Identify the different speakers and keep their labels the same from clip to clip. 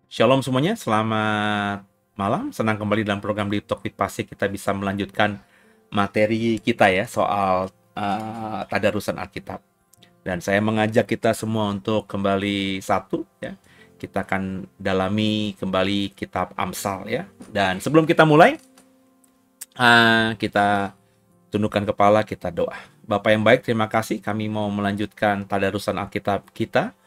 Speaker 1: Shalom semuanya, selamat malam. Senang kembali dalam program Deep Talk with Pasik. Kita bisa melanjutkan materi kita ya soal tadarusan Alkitab. Dan saya mengajak kita semua untuk kembali satu ya. Kita akan dalami kembali kitab Amsal ya. Dan sebelum kita mulai, kita tundukkan kepala, kita doa. Bapak yang baik, terima kasih. Kami mau melanjutkan tadarusan Alkitab kita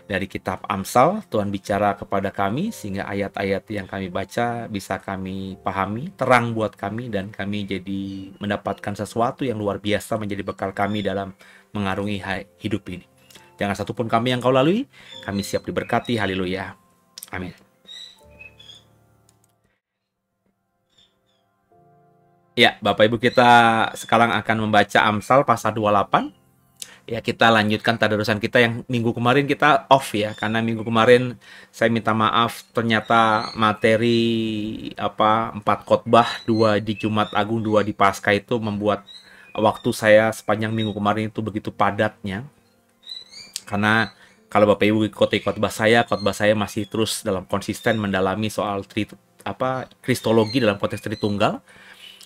Speaker 1: dari kitab Amsal. Tuhan bicara kepada kami sehingga ayat-ayat yang kami baca bisa kami pahami, terang buat kami, dan kami jadi mendapatkan sesuatu yang luar biasa menjadi bekal kami dalam mengarungi hidup ini. Jangan satupun kami yang kau lalui, kami siap diberkati. Haleluya. Amin. Ya, Bapak Ibu, kita sekarang akan membaca Amsal pasal 28. Ya, kita lanjutkan tadarusan kita yang minggu kemarin kita off ya, karena minggu kemarin saya minta maaf, ternyata materi 4 khotbah, 2 di Jumat Agung, 2 di Paskah itu membuat waktu saya sepanjang minggu kemarin itu begitu padatnya. Karena kalau Bapak Ibu ikuti khotbah saya masih terus dalam konsisten mendalami soal kristologi dalam konteks Tritunggal.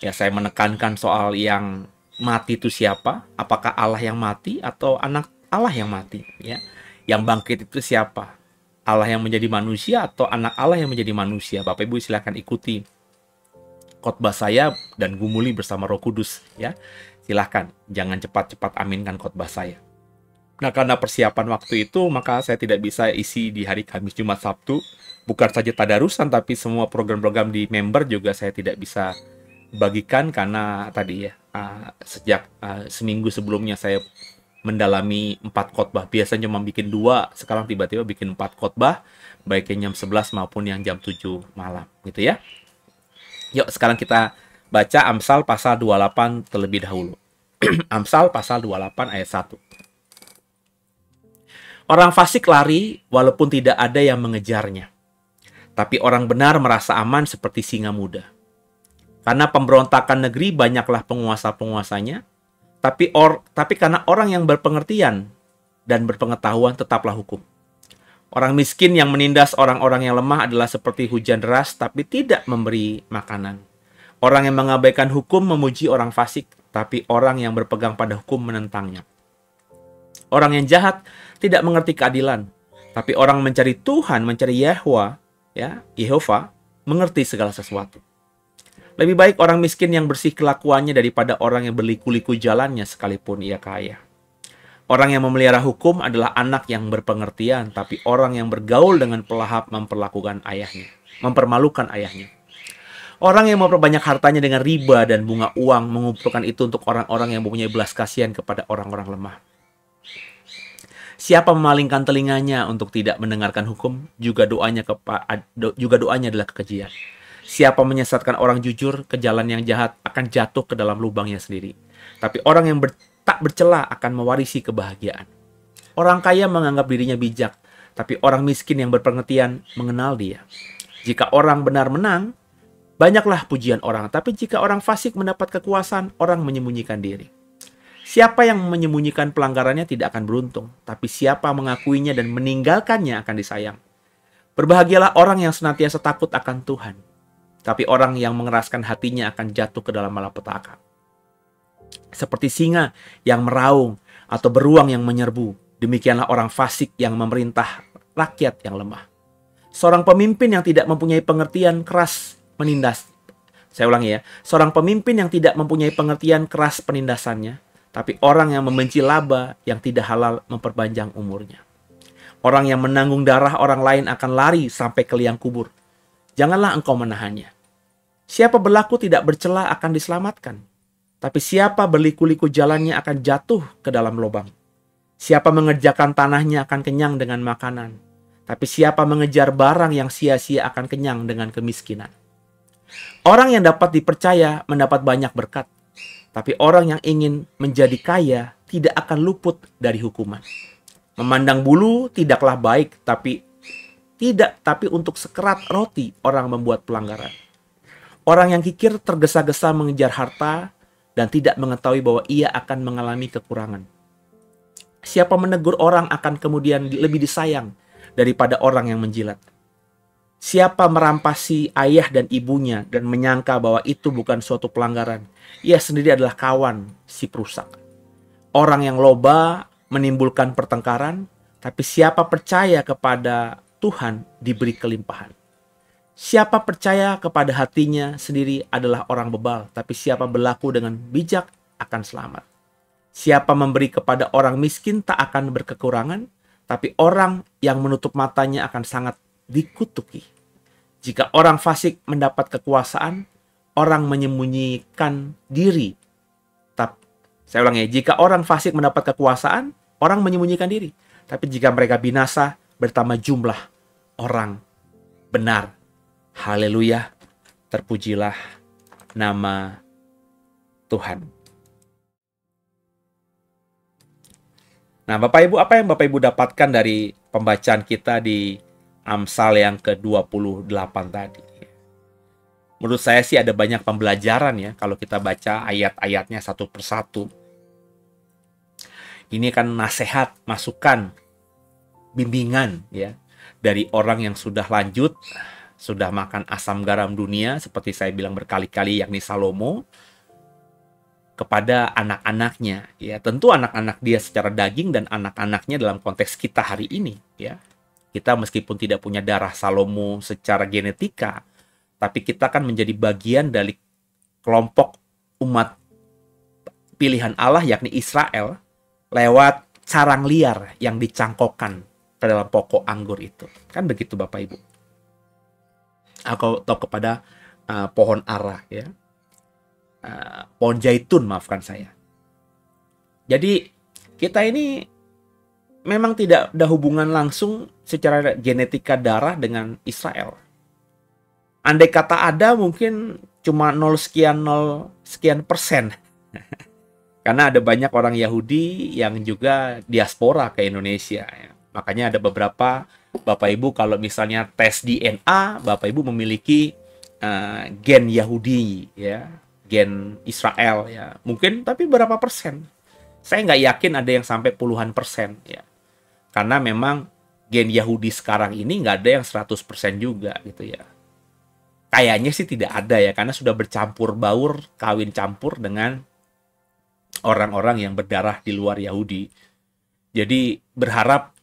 Speaker 1: Ya, saya menekankan soal yang mati itu siapa? Apakah Allah yang mati atau anak Allah yang mati? Ya, yang bangkit itu siapa? Allah yang menjadi manusia atau anak Allah yang menjadi manusia? Bapak Ibu silakan ikuti khotbah saya dan gumuli bersama Roh Kudus. Ya, silakan. Jangan cepat-cepat aminkan khotbah saya. Nah, karena persiapan waktu itu, maka saya tidak bisa isi di hari Kamis, Jumat, Sabtu. Bukan saja tadarusan, tapi semua program-program di member juga saya tidak bisa bagikan karena tadi ya sejak seminggu sebelumnya saya mendalami 4 khotbah. Biasanya cuma bikin 2, sekarang tiba-tiba bikin 4 khotbah, baik yang jam 11 maupun yang jam 7 malam gitu ya. Yuk sekarang kita baca Amsal pasal 28 terlebih dahulu. Amsal pasal 28 ayat 1. Orang fasik lari walaupun tidak ada yang mengejarnya, tapi orang benar merasa aman seperti singa muda. Karena pemberontakan negeri banyaklah penguasa-penguasanya, tapi karena orang yang berpengertian dan berpengetahuan tetaplah hukum. Orang miskin yang menindas orang-orang yang lemah adalah seperti hujan deras tapi tidak memberi makanan. Orang yang mengabaikan hukum memuji orang fasik, tapi orang yang berpegang pada hukum menentangnya. Orang yang jahat tidak mengerti keadilan, tapi orang mencari Tuhan, mencari Yehova, mengerti segala sesuatu. Lebih baik orang miskin yang bersih kelakuannya daripada orang yang berliku-liku jalannya sekalipun ia kaya. Orang yang memelihara hukum adalah anak yang berpengertian, tapi orang yang bergaul dengan pelahap mempermalukan ayahnya. Orang yang memperbanyak hartanya dengan riba dan bunga uang mengumpulkan itu untuk orang-orang yang mempunyai belas kasihan kepada orang-orang lemah. Siapa memalingkan telinganya untuk tidak mendengarkan hukum, juga doanya adalah kekejian. Siapa menyesatkan orang jujur ke jalan yang jahat akan jatuh ke dalam lubangnya sendiri. Tapi orang yang tak bercela akan mewarisi kebahagiaan. Orang kaya menganggap dirinya bijak, tapi orang miskin yang berpengertian mengenal dia. Jika orang benar menang, banyaklah pujian orang. Tapi jika orang fasik mendapat kekuasaan, orang menyembunyikan diri. Siapa yang menyembunyikan pelanggarannya tidak akan beruntung, tapi siapa mengakuinya dan meninggalkannya akan disayang. Berbahagialah orang yang senantiasa takut akan Tuhan, tapi orang yang mengeraskan hatinya akan jatuh ke dalam malapetaka. Seperti singa yang meraung atau beruang yang menyerbu, demikianlah orang fasik yang memerintah rakyat yang lemah. Seorang pemimpin yang tidak mempunyai pengertian keras menindas. Saya ulangi ya. Seorang pemimpin yang tidak mempunyai pengertian keras penindasannya, tapi orang yang membenci laba yang tidak halal memperpanjang umurnya. Orang yang menanggung darah orang lain akan lari sampai ke liang kubur. Janganlah engkau menahannya. Siapa berlaku tidak bercela akan diselamatkan, tapi siapa berliku-liku jalannya akan jatuh ke dalam lubang. Siapa mengerjakan tanahnya akan kenyang dengan makanan, tapi siapa mengejar barang yang sia-sia akan kenyang dengan kemiskinan. Orang yang dapat dipercaya mendapat banyak berkat, tapi orang yang ingin menjadi kaya tidak akan luput dari hukuman. Memandang bulu tidaklah baik, tapi untuk sekerat roti orang membuat pelanggaran. Orang yang kikir tergesa-gesa mengejar harta dan tidak mengetahui bahwa ia akan mengalami kekurangan. Siapa menegur orang akan kemudian lebih disayang daripada orang yang menjilat. Siapa merampasi ayah dan ibunya dan menyangka bahwa itu bukan suatu pelanggaran, ia sendiri adalah kawan si perusak. Orang yang loba menimbulkan pertengkaran, tapi siapa percaya kepada Tuhan diberi kelimpahan. Siapa percaya kepada hatinya sendiri adalah orang bebal, tapi siapa berlaku dengan bijak akan selamat. Siapa memberi kepada orang miskin tak akan berkekurangan, tapi orang yang menutup matanya akan sangat dikutuki. Jika orang fasik mendapat kekuasaan, orang menyembunyikan diri. Saya ulang ya, jika orang fasik mendapat kekuasaan, orang menyembunyikan diri. Tapi jika mereka binasa, bertambah jumlah orang benar. Haleluya, terpujilah nama Tuhan. Nah, Bapak Ibu, apa yang Bapak Ibu dapatkan dari pembacaan kita di Amsal yang ke-28 tadi? Menurut saya sih ada banyak pembelajaran ya kalau kita baca ayat-ayatnya satu persatu. Ini kan nasihat, masukan, bimbingan ya dari orang yang sudah lanjut, sudah makan asam garam dunia seperti saya bilang berkali-kali, yakni Salomo, kepada anak-anaknya ya. Tentu anak-anak dia secara daging dan anak-anaknya dalam konteks kita hari ini ya. Kita meskipun tidak punya darah Salomo secara genetika, tapi kita kan menjadi bagian dari kelompok umat pilihan Allah yakni Israel lewat carang liar yang dicangkokkan ke dalam pokok anggur itu. Kan begitu Bapak Ibu. Atau kepada pohon ara ya. Pohon zaitun, maafkan saya. Jadi kita ini memang tidak ada hubungan langsung secara genetika darah dengan Israel. Andai kata ada, mungkin cuma 0 sekian persen. Karena ada banyak orang Yahudi yang juga diaspora ke Indonesia. Ya. Makanya ada beberapa Bapak Ibu kalau misalnya tes DNA, Bapak Ibu memiliki gen Yahudi, ya, gen Israel, ya, mungkin tapi berapa persen? Saya nggak yakin ada yang sampai puluhan persen, ya, karena memang gen Yahudi sekarang ini nggak ada yang 100% juga, gitu ya. Kayaknya sih tidak ada ya, karena sudah bercampur baur, kawin campur dengan orang-orang yang berdarah di luar Yahudi. Jadi berharap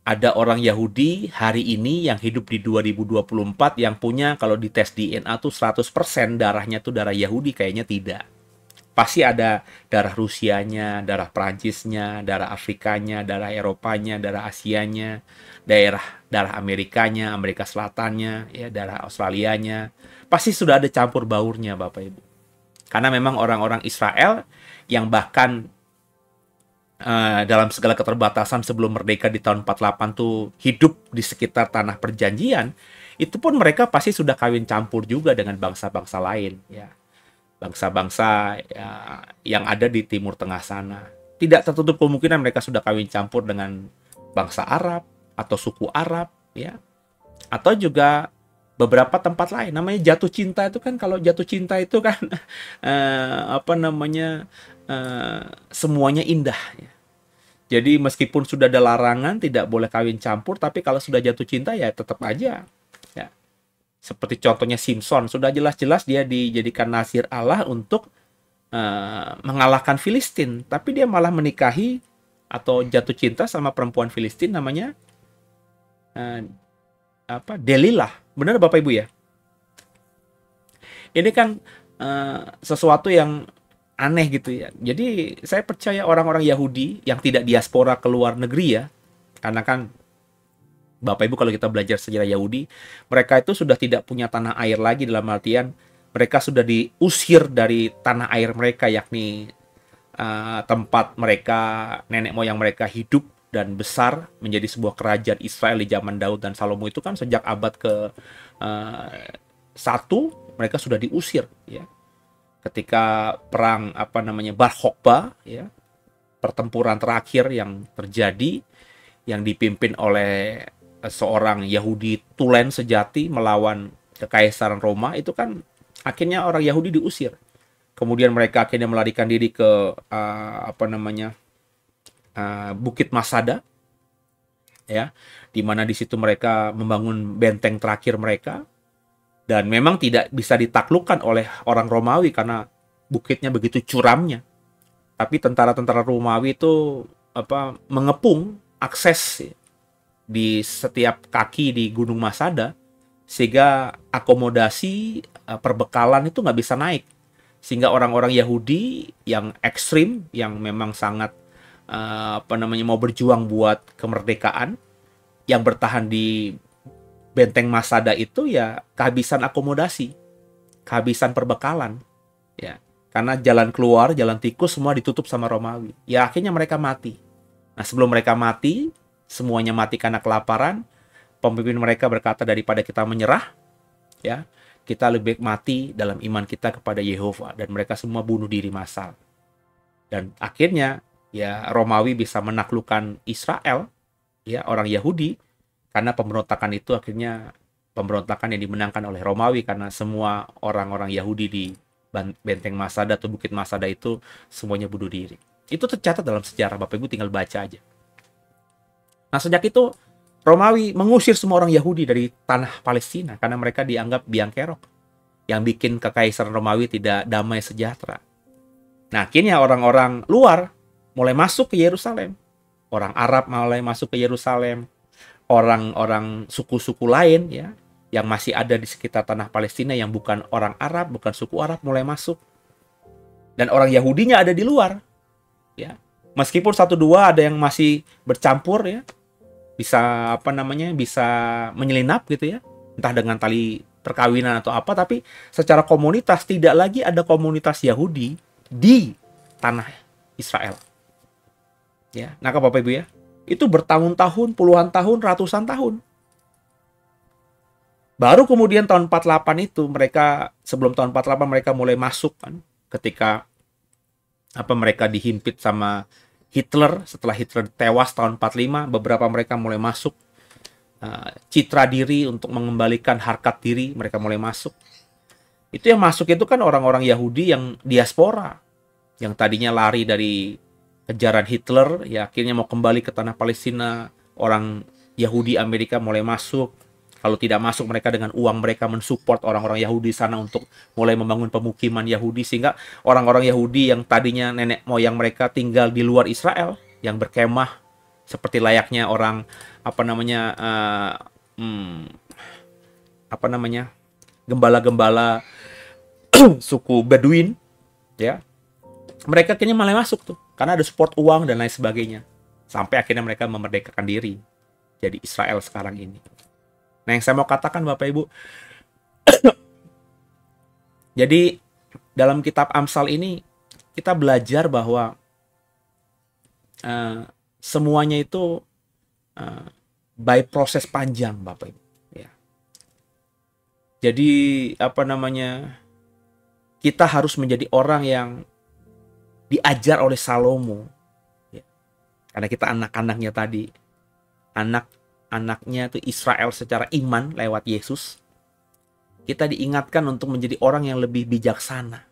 Speaker 1: ada orang Yahudi hari ini yang hidup di 2024 yang punya kalau dites DNA tuh 100% darahnya tuh darah Yahudi, kayaknya tidak. Pasti ada darah Rusianya, darah Perancisnya, darah Afrikanya, darah Eropanya, darah Asianya, darah Amerikanya, Amerika Selatannya, ya, darah Australianya. Pasti sudah ada campur baurnya Bapak Ibu. Karena memang orang-orang Israel yang bahkan dalam segala keterbatasan sebelum merdeka di tahun 48 tuh hidup di sekitar tanah perjanjian, itu pun mereka pasti sudah kawin campur juga dengan bangsa-bangsa lain, ya. Bangsa-bangsa ya, yang ada di Timur Tengah sana. Tidak tertutup kemungkinan mereka sudah kawin campur dengan bangsa Arab atau suku Arab, ya. Atau juga beberapa tempat lain. Namanya jatuh cinta itu kan, kalau jatuh cinta itu kan semuanya indah ya. Jadi meskipun sudah ada larangan tidak boleh kawin campur, tapi kalau sudah jatuh cinta ya tetap aja ya. Seperti contohnya Simpson, sudah jelas-jelas dia dijadikan nasir Allah untuk mengalahkan Filistin, tapi dia malah menikahi atau jatuh cinta sama perempuan Filistin namanya Delilah. Benar Bapak Ibu ya? Ini kan sesuatu yang aneh gitu ya. Jadi saya percaya orang-orang Yahudi yang tidak diaspora ke luar negeri ya, karena kan Bapak Ibu kalau kita belajar sejarah Yahudi, mereka itu sudah tidak punya tanah air lagi, dalam artian mereka sudah diusir dari tanah air mereka, yakni tempat mereka, nenek moyang mereka hidup dan besar menjadi sebuah kerajaan Israel di zaman Daud dan Salomo itu kan sejak abad ke-1 mereka sudah diusir ya. Ketika perang Bar Kokhba ya, pertempuran terakhir yang terjadi yang dipimpin oleh seorang Yahudi tulen sejati melawan kekaisaran Roma, itu kan akhirnya orang Yahudi diusir. Kemudian mereka akhirnya melarikan diri ke Bukit Masada ya, di mana di situ mereka membangun benteng terakhir mereka, dan memang tidak bisa ditaklukkan oleh orang Romawi karena bukitnya begitu curamnya. Tapi tentara-tentara Romawi itu mengepung akses di setiap kaki di Gunung Masada, sehingga akomodasi perbekalan itu nggak bisa naik. Sehingga orang-orang Yahudi yang ekstrim, yang memang sangat mau berjuang buat kemerdekaan, yang bertahan di benteng Masada itu ya kehabisan akomodasi, kehabisan perbekalan, ya. Karena jalan keluar, jalan tikus semua ditutup sama Romawi. Ya akhirnya mereka mati. Nah, sebelum mereka mati, semuanya mati karena kelaparan. Pemimpin mereka berkata, daripada kita menyerah, ya, kita lebih baik mati dalam iman kita kepada Yehova. Dan mereka semua bunuh diri massal. Dan akhirnya ya Romawi bisa menaklukkan Israel, ya, orang Yahudi, karena pemberontakan itu akhirnya pemberontakan yang dimenangkan oleh Romawi, karena semua orang-orang Yahudi di benteng Masada atau bukit Masada itu semuanya bunuh diri. Itu tercatat dalam sejarah, Bapak Ibu tinggal baca aja. Nah, sejak itu Romawi mengusir semua orang Yahudi dari tanah Palestina karena mereka dianggap biang kerok yang bikin kekaisaran Romawi tidak damai sejahtera. Nah, akhirnya orang-orang luar mulai masuk ke Yerusalem. Orang Arab mulai masuk ke Yerusalem. Orang-orang suku-suku lain, ya, yang masih ada di sekitar tanah Palestina yang bukan orang Arab, bukan suku Arab, mulai masuk. Dan orang Yahudinya ada di luar, ya. Meskipun satu dua ada yang masih bercampur, ya, bisa bisa menyelinap gitu, ya, entah dengan tali perkawinan atau apa, tapi secara komunitas tidak lagi ada komunitas Yahudi di tanah Israel, ya. Nah, Bapak Ibu, ya, itu bertahun-tahun, puluhan tahun, ratusan tahun. Baru kemudian tahun 48 itu sebelum tahun 48 mereka mulai masuk kan, ketika mereka dihimpit sama Hitler. Setelah Hitler tewas tahun 45, beberapa mereka mulai masuk, citra diri untuk mengembalikan harkat diri, mereka mulai masuk. Itu yang masuk itu kan orang-orang Yahudi yang diaspora, yang tadinya lari dari kejaran Hitler, ya akhirnya mau kembali ke tanah Palestina. Orang Yahudi Amerika mulai masuk. Kalau tidak masuk, mereka dengan uang mereka mensupport orang-orang Yahudi sana untuk mulai membangun pemukiman Yahudi, sehingga orang-orang Yahudi yang tadinya nenek moyang mereka tinggal di luar Israel, yang berkemah seperti layaknya orang gembala-gembala suku Bedouin, ya, mereka kayaknya mulai masuk tuh karena ada support uang dan lain sebagainya, sampai akhirnya mereka memerdekakan diri jadi Israel sekarang ini. Nah, yang saya mau katakan Bapak Ibu, jadi dalam kitab Amsal ini kita belajar bahwa semuanya itu by proses panjang, Bapak Ibu, ya. Jadi kita harus menjadi orang yang diajar oleh Salomo, ya. Karena kita anak-anaknya tadi, anaknya itu Israel secara iman lewat Yesus. Kita diingatkan untuk menjadi orang yang lebih bijaksana.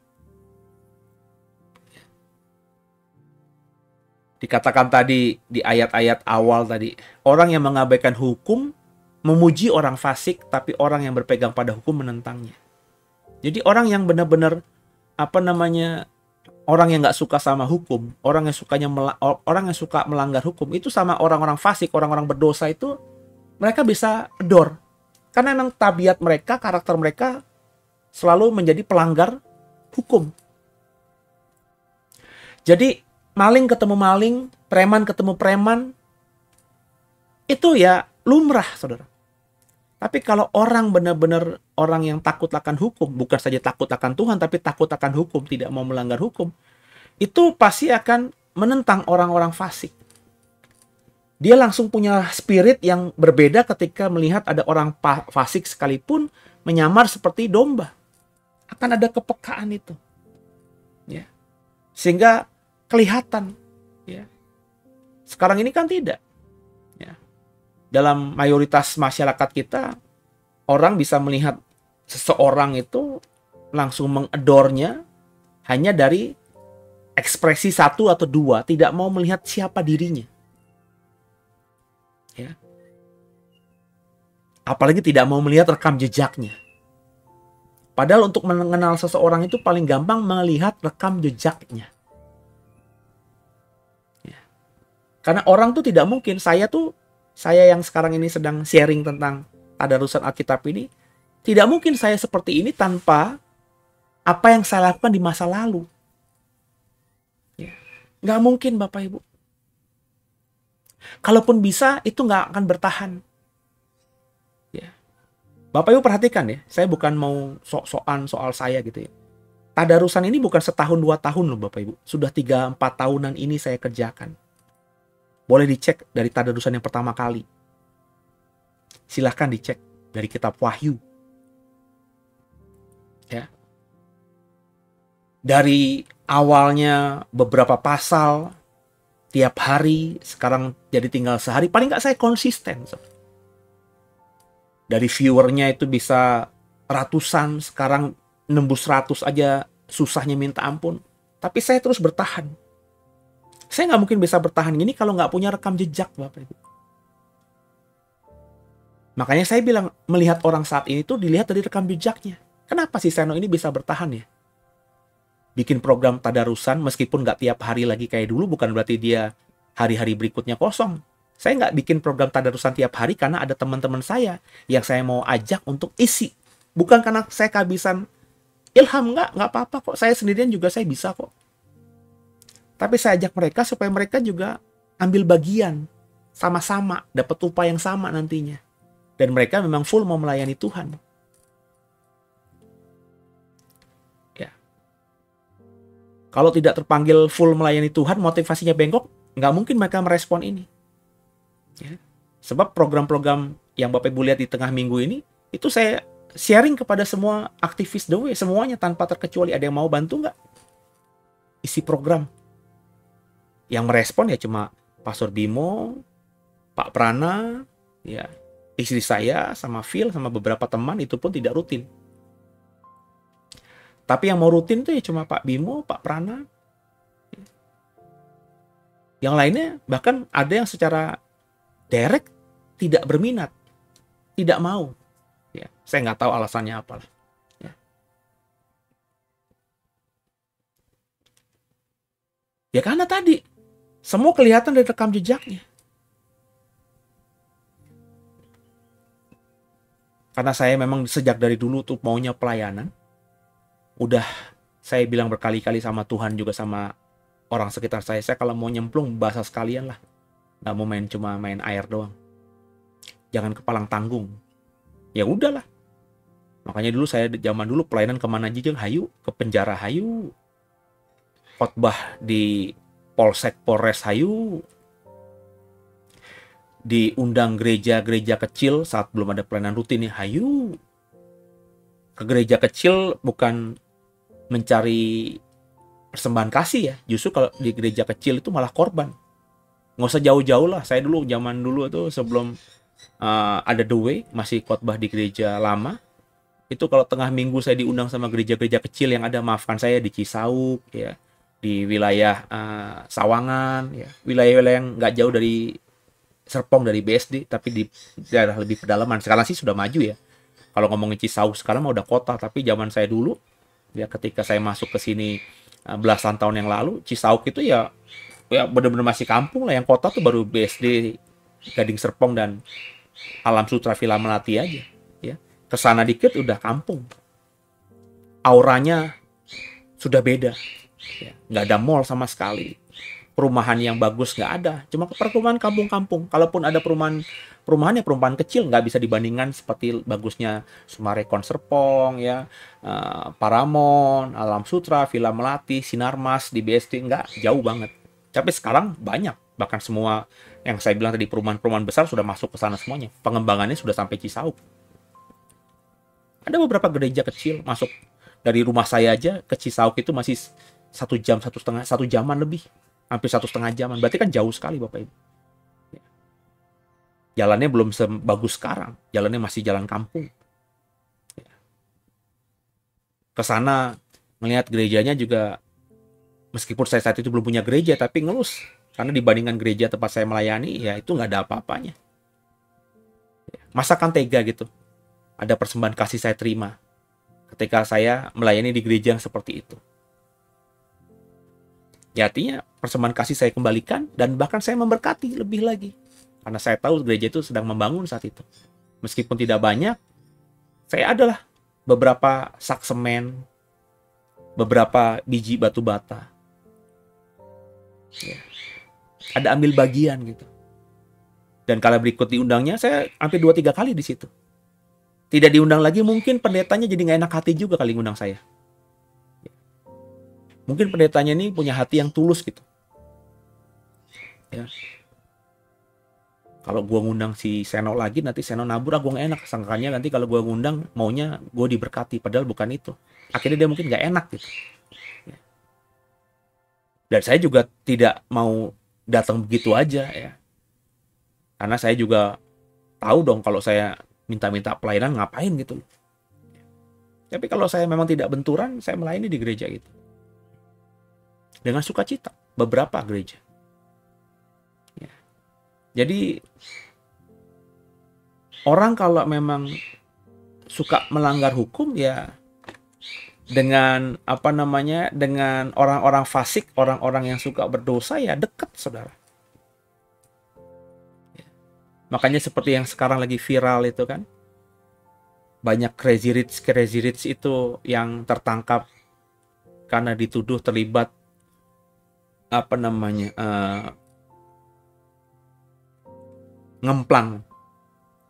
Speaker 1: Dikatakan tadi di ayat-ayat awal tadi, orang yang mengabaikan hukum memuji orang fasik, tapi orang yang berpegang pada hukum menentangnya. Jadi orang yang benar-benar orang yang nggak suka sama hukum, orang yang suka melanggar hukum itu sama orang-orang fasik, orang-orang berdosa itu mereka bisa adore. Karena memang tabiat mereka, karakter mereka selalu menjadi pelanggar hukum. Jadi maling ketemu maling, preman ketemu preman, itu ya lumrah, saudara. Tapi kalau orang benar-benar orang yang takut akan hukum, bukan saja takut akan Tuhan, tapi takut akan hukum, tidak mau melanggar hukum, itu pasti akan menentang orang-orang fasik. Dia langsung punya spirit yang berbeda ketika melihat ada orang fasik sekalipun menyamar seperti domba. Akan ada kepekaan itu, ya. Sehingga kelihatan, ya. Sekarang ini kan tidak, ya. Dalam mayoritas masyarakat kita, orang bisa melihat seseorang itu langsung mengedornya hanya dari ekspresi satu atau dua, tidak mau melihat siapa dirinya. Ya. Apalagi tidak mau melihat rekam jejaknya. Padahal untuk mengenal seseorang itu paling gampang melihat rekam jejaknya. Ya. Karena orang tuh tidak mungkin, saya yang sekarang ini sedang sharing tentang tadarusan Alkitab ini, tidak mungkin saya seperti ini tanpa apa yang saya lakukan di masa lalu. Ya. Nggak mungkin Bapak Ibu. Kalaupun bisa, itu nggak akan bertahan. Ya. Bapak Ibu perhatikan ya, saya bukan mau sok-sokan soal saya gitu ya. Tadarusan ini bukan setahun 2 tahun loh Bapak Ibu. Sudah 3-4 tahunan ini saya kerjakan. Boleh dicek dari tadarusan yang pertama kali. Silahkan dicek dari kitab Wahyu. Ya. Dari awalnya beberapa pasal, tiap hari, sekarang jadi tinggal sehari, paling nggak saya konsisten. Dari viewernya itu bisa ratusan, sekarang nembus 100 aja susahnya minta ampun. Tapi saya terus bertahan. Saya nggak mungkin bisa bertahan gini kalau nggak punya rekam jejak, Bapak Ibu. Makanya saya bilang, melihat orang saat ini tuh dilihat dari rekam jejaknya. Kenapa si Seno ini bisa bertahan ya? Bikin program tadarusan meskipun nggak tiap hari lagi kayak dulu, bukan berarti dia hari-hari berikutnya kosong. Saya nggak bikin program tadarusan tiap hari karena ada teman-teman saya yang saya mau ajak untuk isi. Bukan karena saya kehabisan ilham, nggak apa-apa kok. Saya sendirian juga saya bisa kok. Tapi saya ajak mereka supaya mereka juga ambil bagian. Sama-sama, dapat upah yang sama nantinya. Dan mereka memang full mau melayani Tuhan. Ya. Kalau tidak terpanggil full melayani Tuhan, motivasinya bengkok, nggak mungkin mereka merespon ini. Ya. Sebab program-program yang Bapak Ibu lihat di tengah minggu ini, itu saya sharing kepada semua aktivis The Way, semuanya tanpa terkecuali. Ada yang mau bantu nggak? Isi program. Yang merespon ya cuma Pastor Bimo, Pak Prana, ya istri saya, sama Phil, sama beberapa teman, itu pun tidak rutin. Tapi yang mau rutin tuh ya cuma Pak Bimo, Pak Prana. Yang lainnya bahkan ada yang secara direct tidak berminat, tidak mau. Ya, saya nggak tahu alasannya apa. Ya. Ya karena tadi semua kelihatan dari rekam jejaknya. Karena saya memang sejak dari dulu tuh maunya pelayanan. Udah saya bilang berkali-kali sama Tuhan juga sama orang sekitar saya kalau mau nyemplung basah sekalian lah. Nggak mau cuma main air doang. Jangan kepalang tanggung. Ya udahlah. Makanya dulu saya zaman dulu pelayanan kemana aja, hayu, ke penjara hayu. Khotbah di Polsek Polres hayu. Diundang gereja-gereja kecil saat belum ada pelayanan rutin ya hayu. Ke gereja kecil bukan mencari persembahan kasih ya. Justru kalau di gereja kecil itu malah korban. Nggak usah jauh-jauh lah. Saya dulu zaman dulu tuh sebelum ada The Way, masih khotbah di gereja lama. Itu kalau tengah minggu saya diundang sama gereja-gereja kecil yang ada, maafkan saya, di Cisauk ya, di wilayah Sawangan ya, wilayah-wilayah yang nggak jauh dari Serpong, dari BSD, tapi di daerah lebih pedalaman. Sekarang sih sudah maju ya. Kalau ngomongin Cisauk sekarang mah udah kota, tapi zaman saya dulu ya ketika saya masuk ke sini belasan tahun yang lalu, Cisauk itu ya benar-benar masih kampung lah. Yang kota tuh baru BSD, Gading Serpong, dan Alam Sutra Villa Melati aja ya. Kesana dikit udah kampung. Auranya sudah beda ya. Nggak ada mall sama sekali. Perumahan yang bagus nggak ada, cuma perumahan kampung-kampung. Kalaupun ada perumahannya perumahan kecil, nggak bisa dibandingkan seperti bagusnya Sumarekon Serpong ya, Paramount, Alam Sutra, Villa Melati, Sinarmas di BSD, nggak, jauh banget. Tapi sekarang banyak, bahkan semua yang saya bilang tadi perumahan-perumahan besar sudah masuk ke sana semuanya. Pengembangannya sudah sampai Cisauk. Ada beberapa gereja kecil masuk dari rumah saya aja ke Cisauk itu masih 1 jam, 1 jaman lebih. Hampir 1,5 jaman. Berarti kan jauh sekali Bapak Ibu. Jalannya belum sebagus sekarang. Jalannya masih jalan kampung. Kesana melihat gerejanya juga, meskipun saya saat itu belum punya gereja, tapi ngelus. Karena dibandingkan gereja tempat saya melayani, ya itu nggak ada apa-apanya. Masakan tega gitu. Ada persembahan kasih saya terima ketika saya melayani di gereja yang seperti itu. Ya artinya persembahan kasih saya kembalikan dan bahkan saya memberkati lebih lagi. Karena saya tahu gereja itu sedang membangun saat itu. Meskipun tidak banyak, saya adalah beberapa sak semen, beberapa biji batu bata. Ya. Ada ambil bagian gitu. Dan kala berikut diundangnya, saya hampir 2-3 kali di situ. Tidak diundang lagi, mungkin pendetanya jadi nggak enak hati juga kali ngundang saya. Mungkin pendetanya ini punya hati yang tulus gitu. Ya. Kalau gue ngundang si Seno lagi, nanti Seno nabur, gue nggak enak. Sangkanya nanti kalau gue ngundang, maunya gue diberkati. Padahal bukan itu. Akhirnya dia mungkin nggak enak gitu. Ya. Dan saya juga tidak mau datang begitu aja ya. Karena saya juga tahu dong kalau saya minta-minta pelayanan ngapain gitu. Tapi kalau saya memang tidak benturan, saya melayani di gereja itu. Dengan sukacita, beberapa gereja. Ya. Jadi, orang kalau memang suka melanggar hukum ya dengan dengan orang-orang fasik, orang-orang yang suka berdosa ya dekat, saudara. Makanya seperti yang sekarang lagi viral itu kan. Banyak crazy rich itu yang tertangkap karena dituduh terlibat ngemplang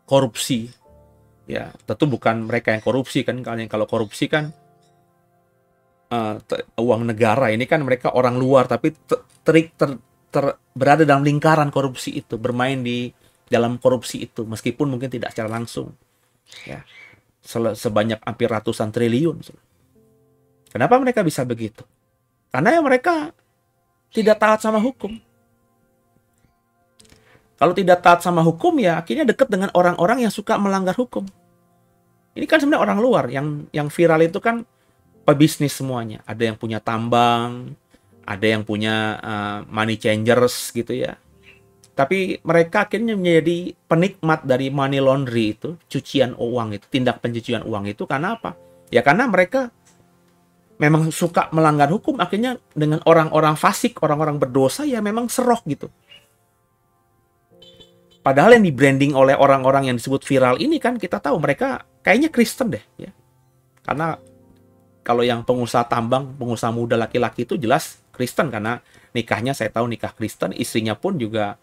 Speaker 1: korupsi. Ya, tentu bukan mereka yang korupsi kan. Kalau korupsi kan uang negara. Ini kan mereka orang luar tapi berada dalam lingkaran korupsi itu, bermain di dalam korupsi itu, meskipun mungkin tidak secara langsung. Ya. Sebanyak hampir ratusan triliun. Kenapa mereka bisa begitu? Karena ya mereka tidak taat sama hukum. Kalau tidak taat sama hukum ya akhirnya dekat dengan orang-orang yang suka melanggar hukum. Ini kan sebenarnya orang luar yang viral itu kan pebisnis semuanya. Ada yang punya tambang, ada yang punya money changers gitu ya. Tapi mereka akhirnya menjadi penikmat dari money laundry itu, cucian uang itu, tindak pencucian uang itu karena apa? Ya karena mereka memang suka melanggar hukum, akhirnya dengan orang-orang fasik, orang-orang berdosa ya memang serok gitu. Padahal yang di-branding oleh orang-orang yang disebut viral ini kan kita tahu mereka kayaknya Kristen deh ya. Karena kalau yang pengusaha tambang, pengusaha muda laki-laki itu jelas Kristen karena nikahnya saya tahu nikah Kristen, istrinya pun juga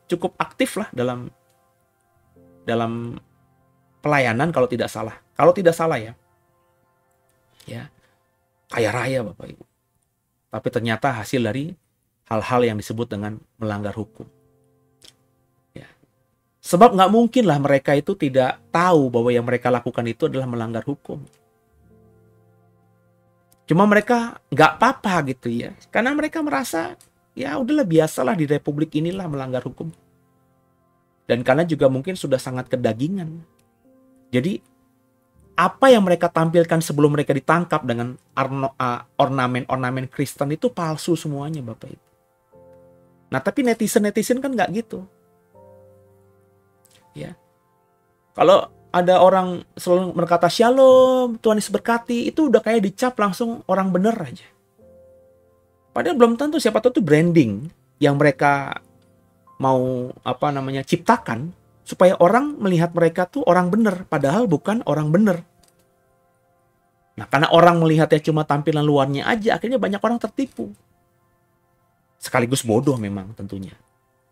Speaker 1: cukup aktif lah dalam pelayanan kalau tidak salah. Kalau tidak salah ya. Ya. Kaya raya Bapak Ibu. Tapi ternyata hasil dari hal-hal yang disebut dengan melanggar hukum. Ya. Sebab nggak mungkin lah mereka itu tidak tahu bahwa yang mereka lakukan itu adalah melanggar hukum. Cuma mereka nggak apa-apa gitu ya. Karena mereka merasa ya udahlah biasalah di republik inilah melanggar hukum. Dan karena juga mungkin sudah sangat kedagingan. Jadi apa yang mereka tampilkan sebelum mereka ditangkap dengan ornamen-ornamen Kristen itu palsu semuanya Bapak Ibu. Nah tapi netizen kan nggak gitu. Ya. Kalau ada orang selalu berkata shalom, Tuhan Yesus berkati, itu udah kayak dicap langsung orang bener aja. Padahal belum tentu, siapa tahu itu branding yang mereka mau ciptakan supaya orang melihat mereka tuh orang bener, padahal bukan orang bener. Nah, karena orang melihatnya cuma tampilan luarnya aja, akhirnya banyak orang tertipu. Sekaligus bodoh memang tentunya.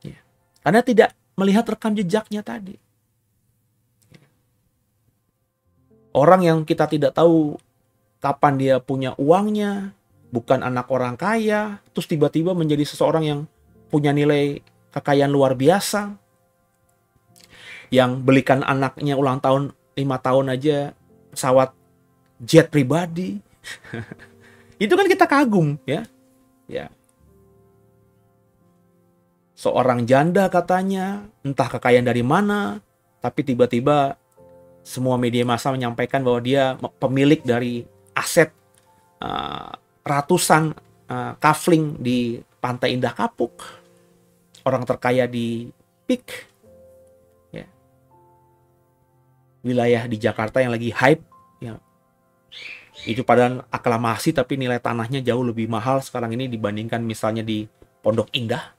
Speaker 1: Ya. Karena tidak melihat rekam jejaknya tadi. Orang yang kita tidak tahu kapan dia punya uangnya, bukan anak orang kaya, terus tiba-tiba menjadi seseorang yang punya nilai kekayaan luar biasa, yang belikan anaknya ulang tahun 5 tahun aja pesawat jet pribadi. Itu kan kita kagum ya. Ya. Seorang janda katanya, entah kekayaan dari mana, tapi tiba-tiba semua media massa menyampaikan bahwa dia pemilik dari aset ratusan kafling di Pantai Indah Kapuk, orang terkaya di PIK. Ya. wilayah di Jakarta yang lagi hype, ya, itu padahal aklamasi tapi nilai tanahnya jauh lebih mahal sekarang ini dibandingkan misalnya di Pondok Indah.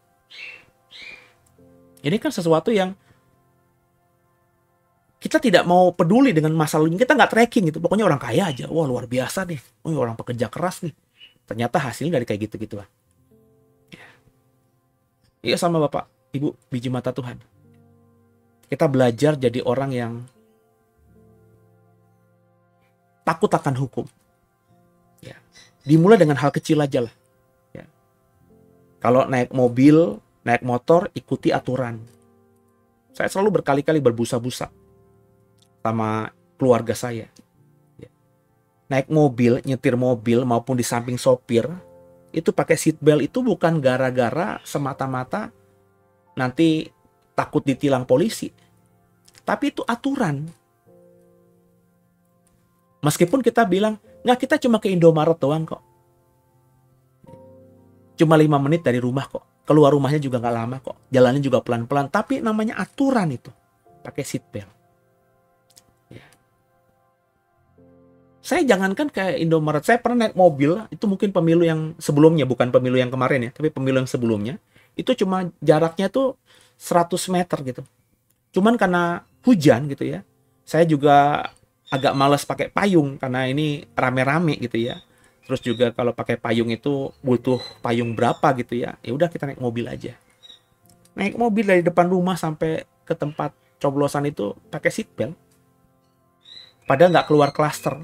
Speaker 1: Ini kan sesuatu yang kita tidak mau peduli dengan masa lalu, kita nggak tracking gitu. Pokoknya orang kaya aja, wah luar biasa nih, oh orang pekerja keras nih. Ternyata hasilnya dari kayak gitu-gituan. Iya sama Bapak, Ibu, biji mata Tuhan. Kita belajar jadi orang yang takut akan hukum. Ya. Dimulai dengan hal kecil aja lah. Ya. Kalau naik mobil, naik motor, ikuti aturan. Saya selalu berkali-kali berbusa-busa sama keluarga saya. Ya. Naik mobil, nyetir mobil maupun di samping sopir, itu pakai seat belt itu bukan gara-gara semata-mata nanti takut ditilang polisi. Tapi itu aturan. Meskipun kita bilang, nggak, kita cuma ke Indomaret doang kok. Cuma 5 menit dari rumah kok. Keluar rumahnya juga nggak lama kok. Jalannya juga pelan-pelan. Tapi namanya aturan itu. Pakai seat belt. Ya. Saya jangankan ke Indomaret. Saya pernah naik mobil. Itu mungkin pemilu yang sebelumnya. Bukan pemilu yang kemarin ya. Tapi pemilu yang sebelumnya. Itu cuma jaraknya tuh 100 meter gitu. Cuman karena hujan gitu ya. Saya juga agak malas pakai payung karena ini rame-rame gitu ya. Terus juga kalau pakai payung itu butuh payung berapa gitu ya. Ya udah kita naik mobil aja. Naik mobil dari depan rumah sampai ke tempat coblosan itu pakai seat belt. Padahal nggak keluar klaster.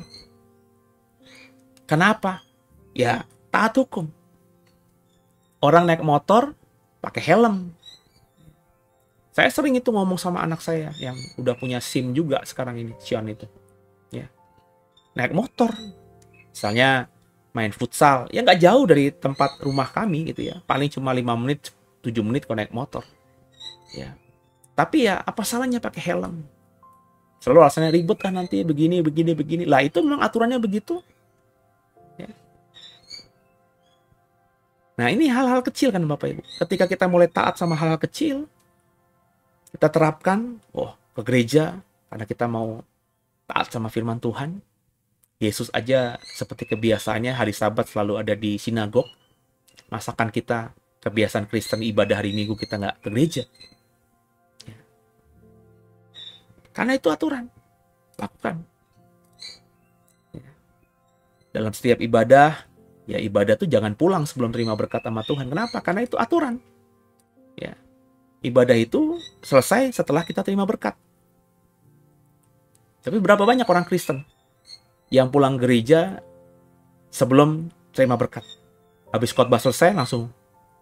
Speaker 1: Kenapa? Ya taat hukum. Orang naik motor pakai helm. Saya sering itu ngomong sama anak saya yang udah punya SIM juga sekarang ini, Sion itu. Ya. Naik motor. Misalnya main futsal, ya nggak jauh dari tempat rumah kami gitu ya. Paling cuma 5 menit, 7 menit kalau naik motor. Ya. Tapi ya apa salahnya pakai helm? Selalu alasannya ribet kan nanti begini. Lah itu memang aturannya begitu. Ya. Nah ini hal-hal kecil kan Bapak Ibu. Ketika kita mulai taat sama hal-hal kecil, kita terapkan, ke gereja karena kita mau taat sama firman Tuhan. Yesus aja seperti kebiasaannya hari Sabat selalu ada di sinagog. Masakan kita kebiasaan Kristen ibadah hari Minggu kita nggak ke gereja. Ya. Karena itu aturan. Lakukan. Ya. Dalam setiap ibadah, ya ibadah tuh jangan pulang sebelum terima berkat sama Tuhan. Kenapa? Karena itu aturan. Ya. Ibadah itu selesai setelah kita terima berkat. Tapi berapa banyak orang Kristen yang pulang gereja sebelum terima berkat? Habis khotbah selesai langsung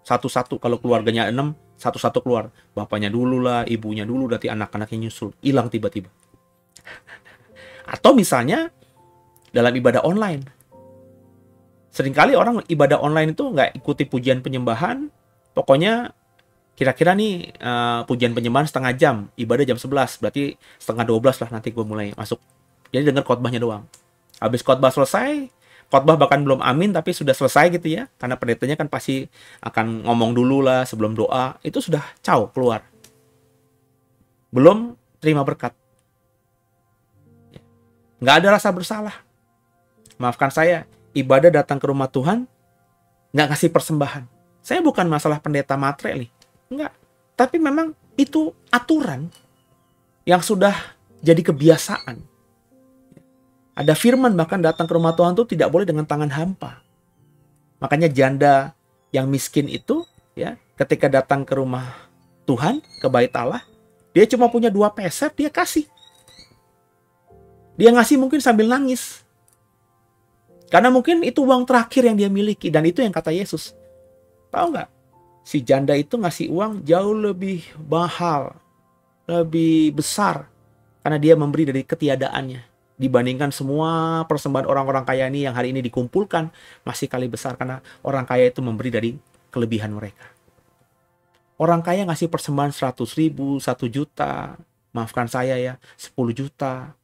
Speaker 1: satu-satu, kalau keluarganya 6, satu-satu keluar. Bapaknya dulu lah, ibunya dulu, nanti anak-anaknya nyusul. Hilang tiba-tiba. Atau misalnya dalam ibadah online. Seringkali orang ibadah online itu nggak ikuti pujian penyembahan. Pokoknya kira-kira nih pujian penyembahan setengah jam, ibadah jam 11, berarti setengah 12 lah nanti gue mulai masuk. Jadi dengar khotbahnya doang. Habis khotbah selesai, khotbah bahkan belum amin tapi sudah selesai gitu ya. Karena pendetanya kan pasti akan ngomong dulu lah sebelum doa, itu sudah keluar. Belum terima berkat. Nggak ada rasa bersalah. Maafkan saya, ibadah datang ke rumah Tuhan, nggak ngasih persembahan. Saya bukan masalah pendeta matre nih. Enggak. Tapi memang itu aturan yang sudah jadi kebiasaan. Ada firman bahkan datang ke rumah Tuhan itu tidak boleh dengan tangan hampa. Makanya janda yang miskin itu ya, ketika datang ke rumah Tuhan, ke bait Allah, dia cuma punya 2 peser, dia kasih. Dia ngasih mungkin sambil nangis. Karena mungkin itu uang terakhir yang dia miliki. Dan itu yang kata Yesus. Tahu nggak? Si janda itu ngasih uang jauh lebih mahal, lebih besar. Karena dia memberi dari ketiadaannya. Dibandingkan semua persembahan orang-orang kaya ini yang hari ini dikumpulkan, masih kali besar. Karena orang kaya itu memberi dari kelebihan mereka. Orang kaya ngasih persembahan 100.000, 1 juta. Maafkan saya ya, 10 juta.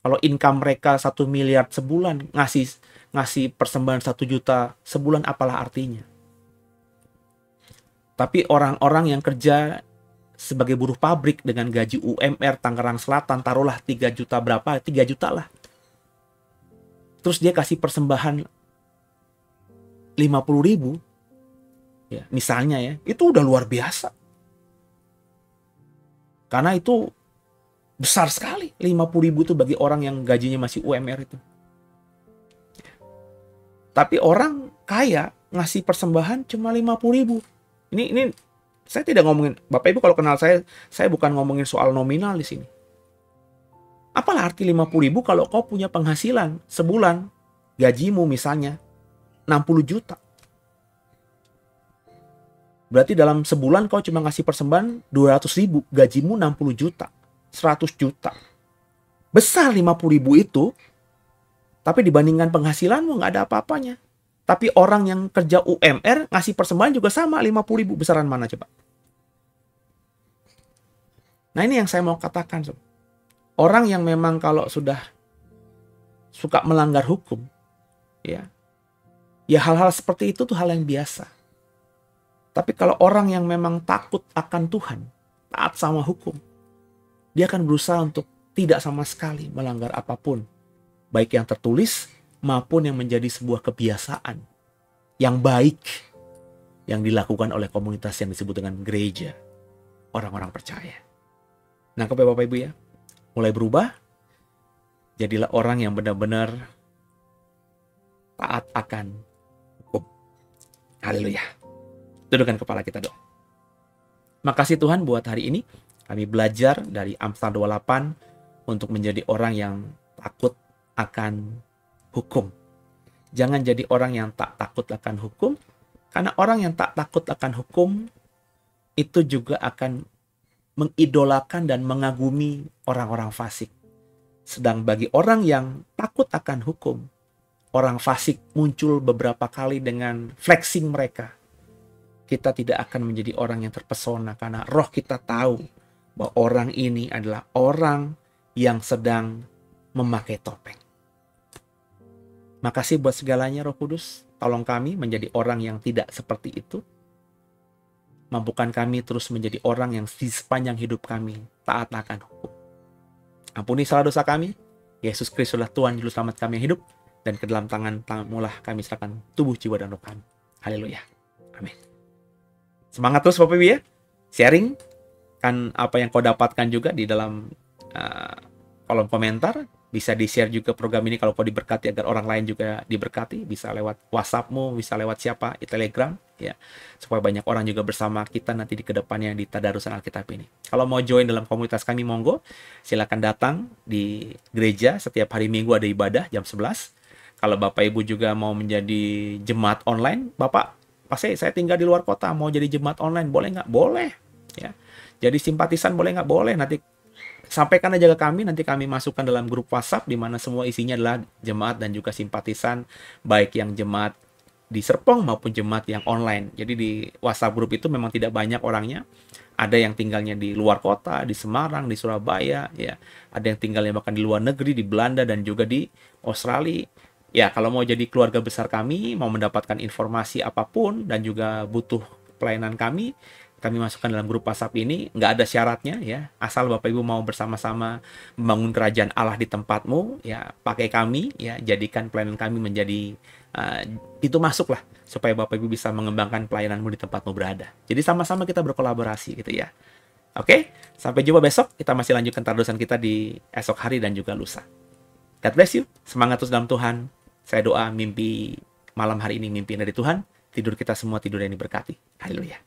Speaker 1: Kalau income mereka 1 miliar sebulan, ngasih persembahan 1 juta sebulan, apalah artinya? Tapi orang-orang yang kerja sebagai buruh pabrik dengan gaji UMR Tangerang Selatan, taruhlah 3 juta berapa, 3 juta lah. Terus dia kasih persembahan 50.000, ya, misalnya ya, itu udah luar biasa. Karena itu besar sekali, 50.000 itu bagi orang yang gajinya masih UMR itu. Tapi orang kaya ngasih persembahan cuma 50.000. Ini saya tidak ngomongin, Bapak Ibu kalau kenal saya bukan ngomongin soal nominal di sini. Apalah arti 50.000 kalau kau punya penghasilan sebulan, gajimu misalnya 60 juta. Berarti dalam sebulan kau cuma ngasih persembahan 200.000, gajimu 60 juta, 100 juta. Besar 50.000 itu, tapi dibandingkan penghasilanmu nggak ada apa-apanya. Tapi orang yang kerja UMR ngasih persembahan juga sama, 50.000, besaran mana coba? Nah ini yang saya mau katakan. Orang yang memang kalau sudah suka melanggar hukum, ya hal-hal seperti itu tuh hal yang biasa. Tapi kalau orang yang memang takut akan Tuhan, taat sama hukum, dia akan berusaha untuk tidak sama sekali melanggar apapun, baik yang tertulis maupun yang menjadi sebuah kebiasaan yang baik yang dilakukan oleh komunitas yang disebut dengan gereja, orang-orang percaya. Nah, Bapak Ibu ya, mulai berubah, jadilah orang yang benar-benar taat akan hukum. Haleluya. Tundukkan kepala kita doa. Makasih Tuhan buat hari ini. Kami belajar dari Amsal 28 untuk menjadi orang yang takut akan hukum. Jangan jadi orang yang tak takut akan hukum, karena orang yang tak takut akan hukum itu juga akan mengidolakan dan mengagumi orang-orang fasik. Sedang bagi orang yang takut akan hukum, orang fasik muncul beberapa kali dengan flexing mereka. Kita tidak akan menjadi orang yang terpesona karena roh kita tahu bahwa orang ini adalah orang yang sedang memakai topeng. Makasih buat segalanya Roh Kudus. Tolong kami menjadi orang yang tidak seperti itu. Mampukan kami terus menjadi orang yang di sepanjang hidup kami taat akan hukum. Ampuni salah dosa kami. Yesus Kristus adalah Tuhan Juru Selamat kami yang hidup. Dan ke dalam tangan-Mu lah kami serahkan tubuh, jiwa, dan roh kami. Haleluya. Amin. Semangat terus Bapak Ibu ya. Sharing kan apa yang kau dapatkan juga di dalam kolom komentar. Bisa di-share juga program ini kalau kau diberkati agar orang lain juga diberkati. Bisa lewat WhatsApp-mu, bisa lewat siapa, di Telegram, ya, supaya banyak orang juga bersama kita nanti di kedepannya di Tadarusan Alkitab ini. Kalau mau join dalam komunitas kami, monggo, silakan datang di gereja. Setiap hari Minggu ada ibadah jam 11. Kalau Bapak Ibu juga mau menjadi jemaat online, Bapak, saya tinggal di luar kota, mau jadi jemaat online, boleh nggak? Boleh. Ya. Jadi simpatisan boleh nggak? Boleh. Nanti sampaikan aja ke kami, nanti kami masukkan dalam grup WhatsApp di mana semua isinya adalah jemaat dan juga simpatisan, baik yang jemaat di Serpong maupun jemaat yang online. Jadi di WhatsApp grup itu memang tidak banyak orangnya. Ada yang tinggalnya di luar kota, di Semarang, di Surabaya, ya. Ada yang tinggalnya bahkan di luar negeri, di Belanda dan juga di Australia. Ya, kalau mau jadi keluarga besar kami, mau mendapatkan informasi apapun dan juga butuh pelayanan kami masukkan dalam grup WhatsApp ini. Nggak ada syaratnya ya, asal Bapak Ibu mau bersama-sama membangun kerajaan Allah di tempatmu, ya pakai kami, ya jadikan pelayanan kami menjadi itu masuklah supaya Bapak Ibu bisa mengembangkan pelayananmu di tempatmu berada. Jadi sama-sama kita berkolaborasi gitu ya. Oke, sampai jumpa besok. Kita masih lanjutkan tarusan kita di esok hari dan juga lusa. God bless you. Semangat terus dalam Tuhan. Saya doa mimpi malam hari ini mimpi dari Tuhan. Tidur kita semua tidur yang diberkati. Haleluya.